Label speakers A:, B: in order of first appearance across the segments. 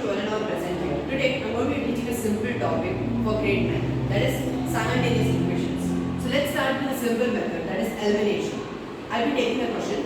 A: to learn our present year. Today I'm going to be teaching a simple topic for grade 9, that is simultaneous equations. So let's start with a simple method, that is elimination. I'll be taking a question.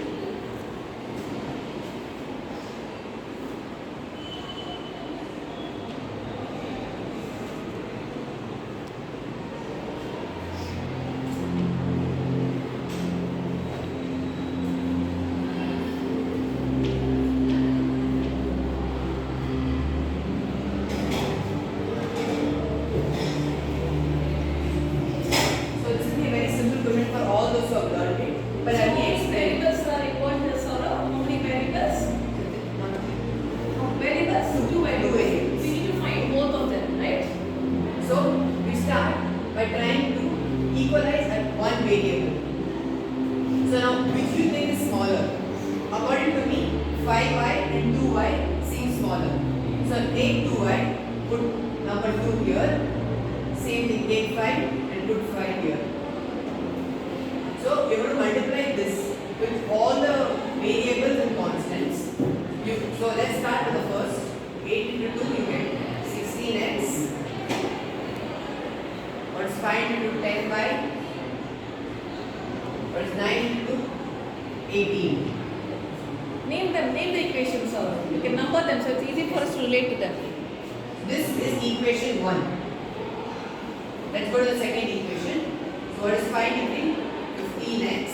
A: For all those who have learned it, but let me explain.
B: Variables are important, Saurabh. How many variables? Variables? Two variables. We need to find both of them, right?
A: So we start by trying to equalize at one variable. So now, which do you think is smaller? According to me, 5y and 2y seem smaller. So take 2y, put number 2 here. Same thing, take 5 and put 5 here. So we are going to multiply this with all the variables and constants. So let's start with the first. 8 into 2 you get 16x. What is 5 into 10y? What is 9 into 18?
B: Name them. Name the equations, Saurabh. You can number them, so it's easy for us to relate to them.
A: This is equation 1. Let's go to the second equation. So what is 5 into 15x.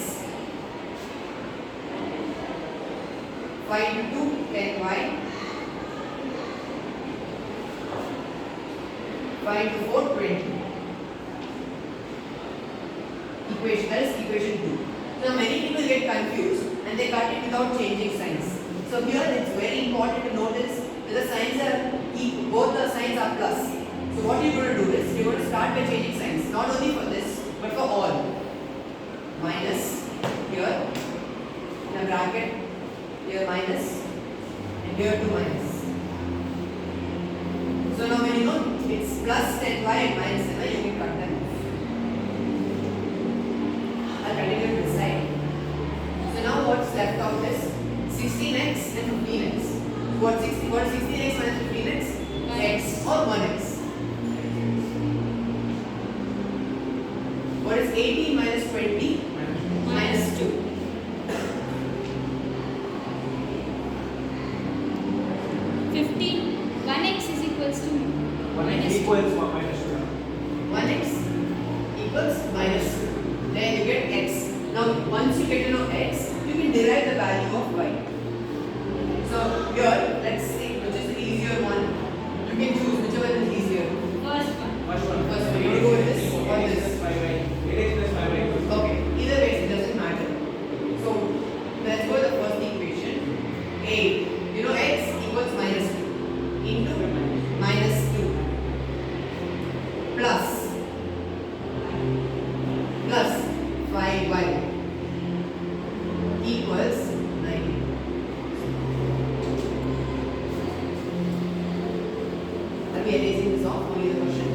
A: 5 into 10y. 5 into 4, 20. Equation, that is equation 2. So many people get confused and they cut it without changing signs. So here it's very important to notice that the signs are equal, both the signs are plus. So what you're going to do is, you're going to start by changing signs, not only for this, but for all. Minus here, in a bracket, here minus, and here 2 minus. So now when you know it's plus 10y and minus 10y, you can cut them off. I'll continue this side. So now what's left out is 16x and 15x. What is 16x minus 15x? X or 1x. What is 18 minus 20? Minus 2.
C: 15. 1x is equals to
D: 1x equals minus 2.
A: 1x equals minus 2. Then you get x. Now once you get to know x, you can derive the value of y. So here, let's see which is the easier one. You can choose whichever is easier.
C: first one.
D: First one.
A: First one. You want to go with this or this?
D: 8x plus 5y.
A: Okay, either way it doesn't matter. So let's go with the first equation. 8. You know x equals minus 2 into minus 2 plus 5y equals 9. I'll be erasing this off, only the question.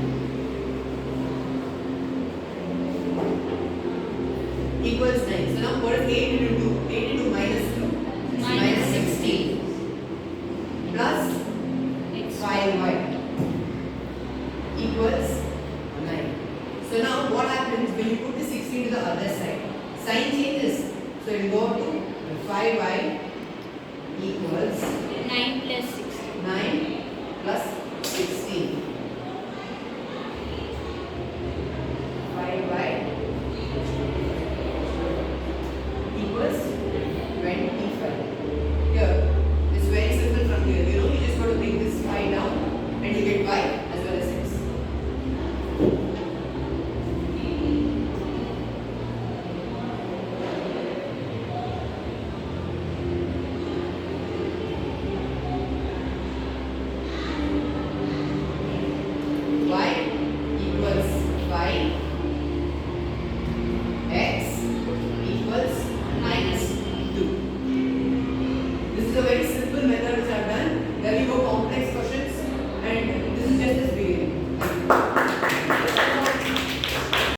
A: Equals 9. So now what is 8 into 2? 8 into minus 2 is minus 16 plus 5y equals 9. So now what happens when you put the 16 to the other side? Sign changes. So it will go to 5y